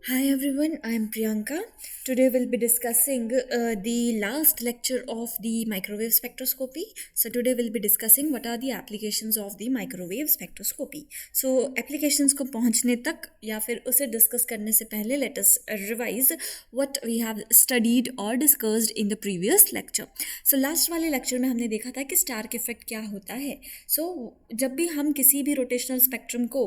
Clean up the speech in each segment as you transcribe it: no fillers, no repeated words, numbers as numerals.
Hi everyone, I am Priyanka. Today we'll be discussing the last lecture of the microwave spectroscopy. So today we'll be discussing what are the applications of the microwave spectroscopy. So applications को पहुंचने तक या फिर उसे discuss करने से पहले let us revise what we have studied or discussed in the previous lecture. So last वाले lecture में हमने देखा था कि Stark effect क्या होता है. So जब भी हम किसी भी rotational spectrum को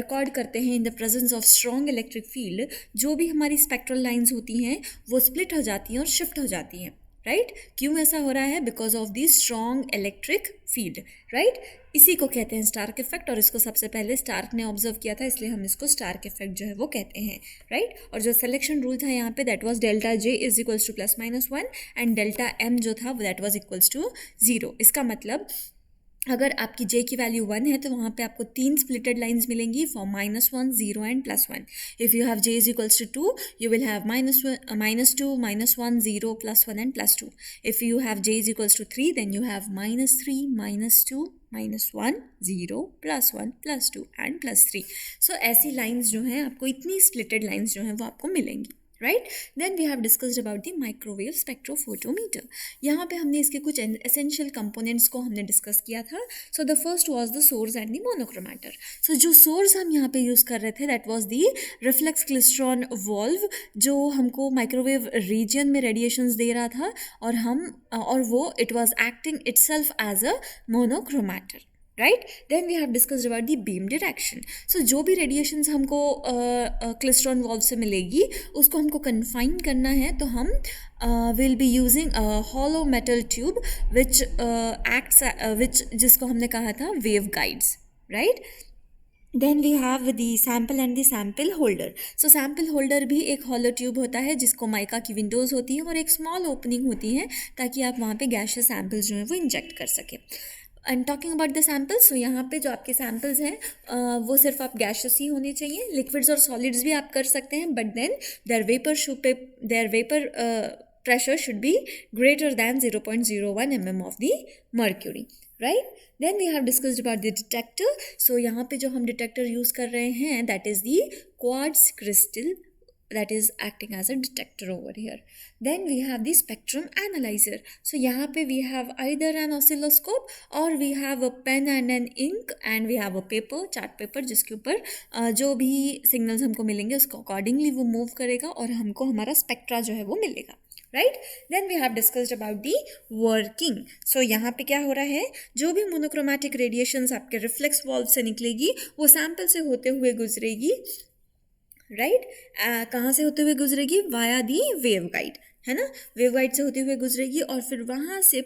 record करते हैं in the presence of strong electric field, जो भी हमारी स्पेक्ट्रल लाइंस होती हैं वो स्प्लिट हो जाती हैं और शिफ्ट हो जाती हैं, राइट? क्यों ऐसा हो रहा है? Because of the strong electric field, right? इसी को कहते हैं स्टार्क इफेक्ट, और इसको सबसे पहले स्टार्क ने ऑब्जर्व किया था, इसलिए हम इसको स्टार्क इफेक्ट जो है वो कहते हैं, राइट? और जो सिलेक्शन रूल था यहाँ पे that was delta J is equals to plus minus one and delta M जो था that was equals to zero. इसका मतलब अगर आपकी j की वैल्यू 1 है तो वहाँ पे आपको तीन स्प्लिटेड लाइंस मिलेंगी for -1, 0 and +1. If you have j is equals to 2 you will have -2, -1, 0, +1 and +2. If you have j is equals to 3 then you have -3, -2, -1, 0, +1, +2 and +3. So ऐसी लाइंस जो हैं आपको, इतनी स्प्लिटेड लाइंस जो हैं वो आपको मिलेंगी, right? Then we have discussed about the microwave spectrophotometer. यहाँ पे हमने इसके कुछ एसेंशियल कंपोनेंट्स को हमने डिस्कस किया था. So the first was the source and the monochromator. So जो सोर्स हम यहाँ पे यूज़ कर रहे थे that was the reflex klystron valve, जो हमको माइक्रोवेव रीजन में रेडिएशंस दे रहा था, और वो it was acting itself as a monochromator, right? Then we have discussed about the beam direction. So जो भी रेडिएशंस हमको क्लिस्ट्रॉन वॉल्व से मिलेगी उसको हमको कन्फाइन करना है, तो हम will be using hollow metal tube which acts which जिसको हमने कहा था wave guides, right? Then we have the sample and the sample holder. So sample holder भी एक हॉलो ट्यूब होता है जिसको माइका की विंडोज़ होती हैं और एक स्मॉल ओपनिंग होती है ताकि आप वहाँ पे गैशियस सैम्पल्स जो हैं वो इंजेक्ट कर सकें. And talking about the samples, so यहाँ पे जो आपके सैम्पल्स हैं वो सिर्फ आप गैशियस ही होने चाहिए. लिक्विड्स और सॉलिड्स भी आप कर सकते हैं, but then there vapour pressure should be greater than 0.01 mm of the mercury, right? Then we have discussed about the detector. So यहाँ पे जो हम detector use कर रहे हैं that is the quartz crystal that is acting as a detector over here. Then we have the spectrum analyzer. So यहाँ पे we have either an oscilloscope or we have a pen and an ink and we have a paper, chart paper, जिसके ऊपर जो भी signals हमको मिलेंगे उसको accordingly वो move करेगा और हमको हमारा spectra जो है वो मिलेगा, right? Then we have discussed about the working. So यहाँ पे क्या हो रहा है, जो भी मोनोक्रोमैटिक रेडिएशंस आपके रिफ्लेक्स वॉल्व से निकलेगी वो सैम्पल से होते हुए गुजरेगी, राइट? कहाँ से होते हुए गुजरेगी? वाया दी वेव गाइड, है ना? वेव गाइड से होते हुए गुजरेगी और फिर वहाँ से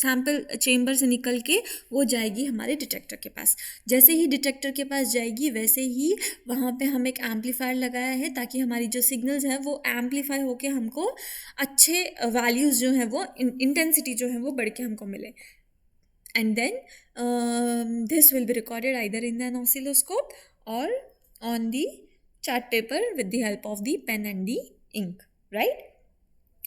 सैम्पल चेम्बर से निकल के वो जाएगी हमारे डिटेक्टर के पास. जैसे ही डिटेक्टर के पास जाएगी वैसे ही वहाँ पे हम एक एम्पलीफायर लगाया है ताकि हमारी जो सिग्नल्स हैं वो एम्पलीफाई होके हमको अच्छे वैल्यूज़ जो हैं वो इंटेंसिटी जो है वो बढ़ के हमको मिले. And then this will be recorded either in an oscilloscope और on the chart paper with the help of the pen and the ink, right?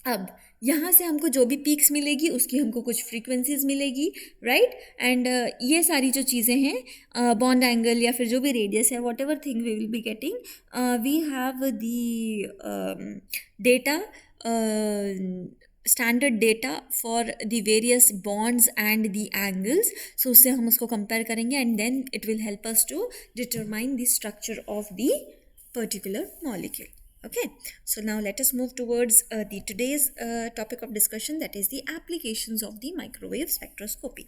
अब यहाँ से हमको जो भी पीक्स मिलेगी उसकी हमको कुछ फ्रीक्वेंसीज मिलेगी, राइट? एंड ये सारी जो चीज़ें हैं, बॉन्ड एंगल या फिर जो भी रेडियस है, whatever thing we will be getting, we have the data, standard data for the various bonds and the angles. So उससे हम उसको कंपेयर करेंगे and then it will help us to determine the structure of the particular molecule. Okay, so now let us move towards the today's topic of discussion, that is the applications of the microwave spectroscopy.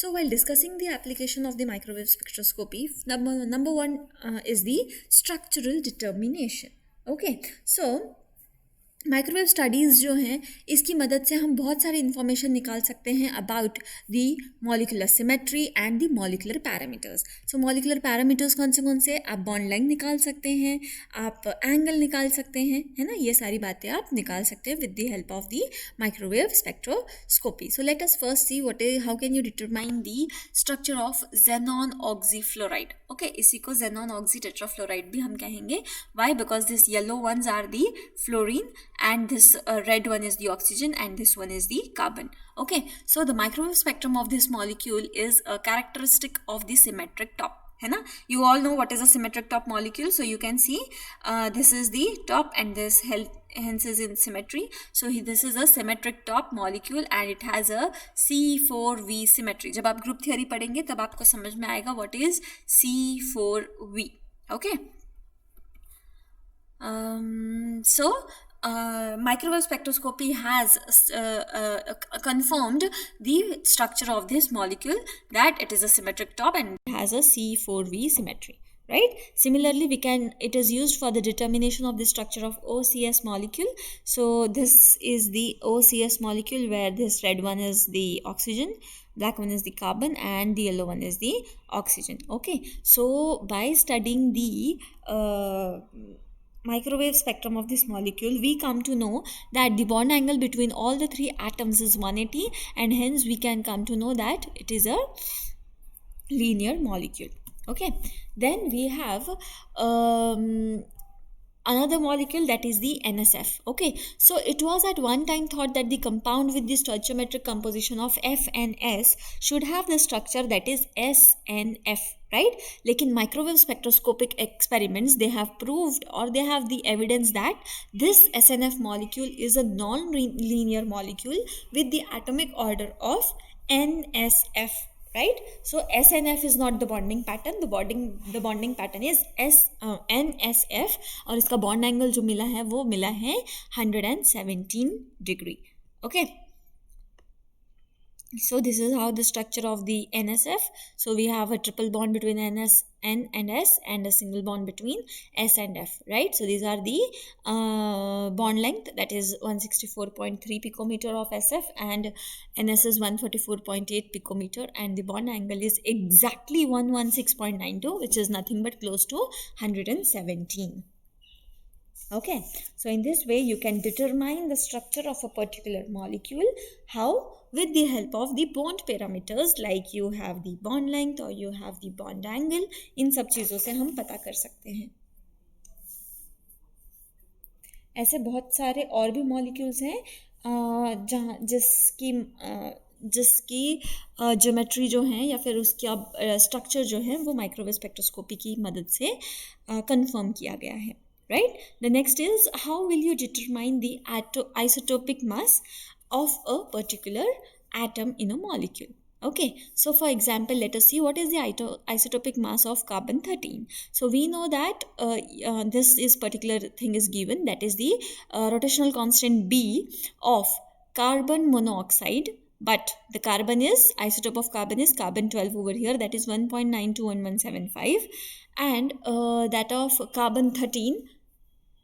So while discussing the application of the microwave spectroscopy, number one is the structural determination. Okay, so microwave studies जो हैं इसकी मदद से हम बहुत सारी information निकाल सकते हैं about the molecular symmetry and the molecular parameters. So molecular parameters कौन से? आप बॉन्ड लेंथ निकाल सकते हैं, आप एंगल निकाल सकते हैं, है ना? ये सारी बातें आप निकाल सकते हैं with the help of the microwave spectroscopy. So let us first see how can you determine the structure of xenon oxyfluoride. Okay, इसी को xenon ऑक्सी टेट्राफ्लोराइड भी हम कहेंगे. Why? Because this yellow ones are the fluorine and this red one is the oxygen and this one is the carbon. Okay, so the microwave spectrum of this molecule is a characteristic of the symmetric top. है ना. You all know what is a symmetric top molecule. So you can see this is the top and this hence is in symmetry. So this is a symmetric top molecule and it has a C4V symmetry. जब आप group theory पढ़ेंगे तब आपको समझ में आएगा what is C4V. Okay. So microwave spectroscopy has confirmed the structure of this molecule, that it is a symmetric top and has a C4V symmetry, right? Similarly, it is used for the determination of the structure of OCS molecule. So this is the OCS molecule, where this red one is the oxygen, black one is the carbon, and the yellow one is the oxygen. Okay, so by studying the microwave spectrum of this molecule, we come to know that the bond angle between all the three atoms is 180, and hence we can come to know that it is a linear molecule. Okay, then we have another molecule, that is the NSF. Okay, so it was at one time thought that the compound with the stoichiometric composition of F and S should have the structure that is SNF, right? Lekin microwave spectroscopic experiments, they have proved, or they have the evidence that this SNF molecule is a non-linear molecule with the atomic order of NSF, right? So SNF is not the bonding pattern. The bonding pattern is NSF, और इसका bond angle जो मिला है वो मिला है 117 degree. Okay, so this is how the structure of the NSF. So we have a triple bond between N and S, and a single bond between S and F, right? So these are the bond length, that is 164.3 picometer of SF, and NS is 144.8 picometer, and the bond angle is exactly 116.92, which is nothing but close to 117. Okay, so in this way you can determine the structure of a particular molecule. How? With the help of the bond parameters, like you have the bond length or you have the bond angle. इन सब चीज़ों से हम पता कर सकते हैं. ऐसे बहुत सारे और भी मॉलिक्यूल्स हैं जहाँ जिसकी ज्योमेट्री जो है या फिर उसका स्ट्रक्चर जो है वो माइक्रोवेव स्पेक्ट्रोस्कोपी की मदद से कंफर्म किया गया है. Right? The next is, how will you determine the isotopic mass of a particular atom in a molecule? Okay, so for example, let us see what is the isotopic mass of carbon-13. So we know that this particular thing is given, that is the rotational constant B of carbon monoxide, but the isotope of carbon is carbon-12 over here, that is 1.921175, and that of carbon-13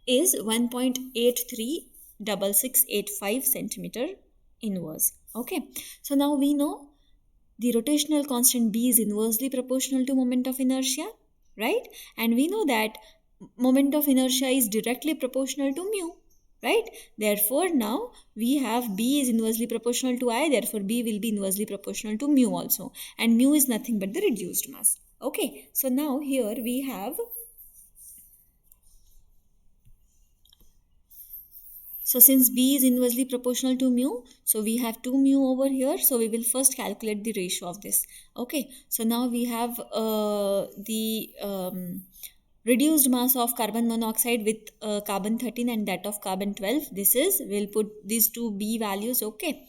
is 1.836685 centimeter inverse. Okay, so now we know the rotational constant B is inversely proportional to moment of inertia, right? And we know that moment of inertia is directly proportional to mu, right? Therefore now we have B is inversely proportional to I, therefore B will be inversely proportional to mu also, and mu is nothing but the reduced mass. Okay, so now here we have, so since B is inversely proportional to mu, so we have 2 mu over here. So we will first calculate the ratio of this. Okay, so now we have the reduced mass of carbon monoxide with carbon-13 and that of carbon-12. This is, we'll put these two B values, okay,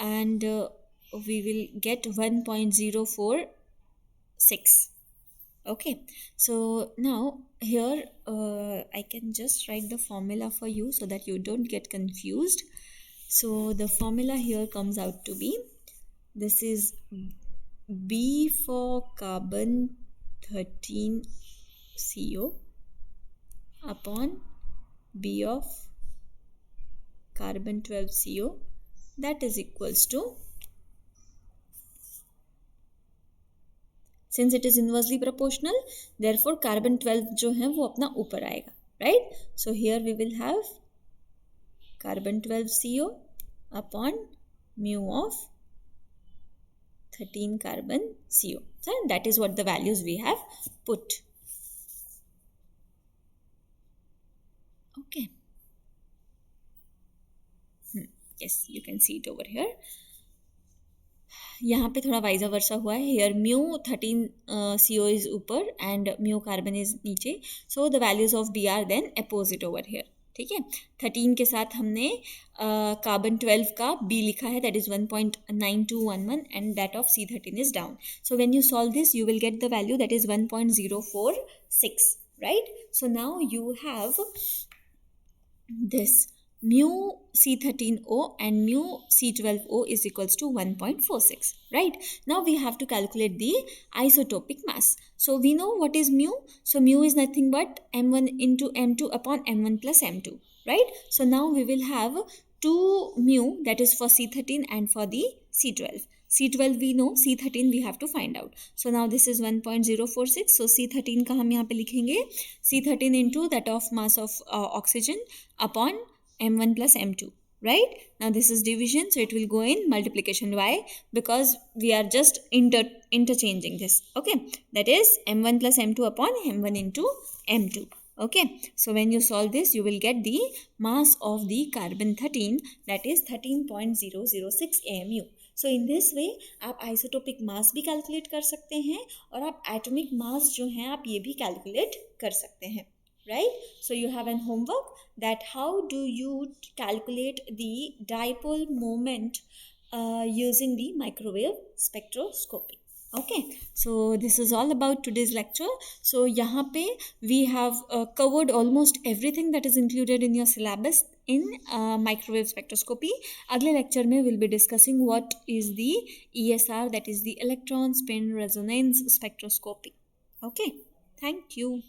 and we will get 1.046. Okay, so now here I can just write the formula for you so that you don't get confused. So the formula here comes out to be, this is B for carbon 13 CO upon B of carbon 12 CO, that is equals to, since it is inversely proportional, therefore carbon 12 जो है वो अपना ऊपर आएगा, right? So here we will have carbon 12 CO upon mu of 13 carbon CO. So that is what the values we have put. Okay. Yes, you can see it over here. यहाँ पे थोड़ा वाइजा versa हुआ है. Here mu 13 CO is ऊपर and mu carbon is नीचे. So the values of B are then opposite over here. ठीक है, 13 के साथ हमने कार्बन 12 का B लिखा है, that is 1.9211 and that of C13 is down. So when you solve this you will get the value that is 1.046, right? So now you have this mu C13O and mu C12O is equals to 1.46, right? Now we have to calculate the isotopic mass. So we know what is mu. So mu is nothing but m1 into m2 upon m1 plus m2, right? So now we will have 2 mu, that is for C13 and for the C12. C12 we know, C13 we have to find out. So now this is 1.046. So C13 का हम यहाँ पे लिखेंगे C13 into that of mass of oxygen upon m1 plus m2, right? Now this is division, so it will go in multiplication. Why? Because we are just interchanging this. Okay, that is m1 plus m2 upon m1 into m2. Okay, so when you solve this you will get the mass of the carbon 13, that is 13.006 AMU. So in this way आप isotopic mass भी calculate कर सकते हैं और आप atomic mass जो हैं आप ये भी कैलकुलेट कर सकते हैं, right? So you have an homework that how do you calculate the dipole moment using the microwave spectroscopy. Okay, so this is all about today's lecture. So यहाँ पे we have covered almost everything that is included in your syllabus in microwave spectroscopy. अगले lecture में we'll be discussing what is the ESR, that is the electron spin resonance spectroscopy. Okay, thank you.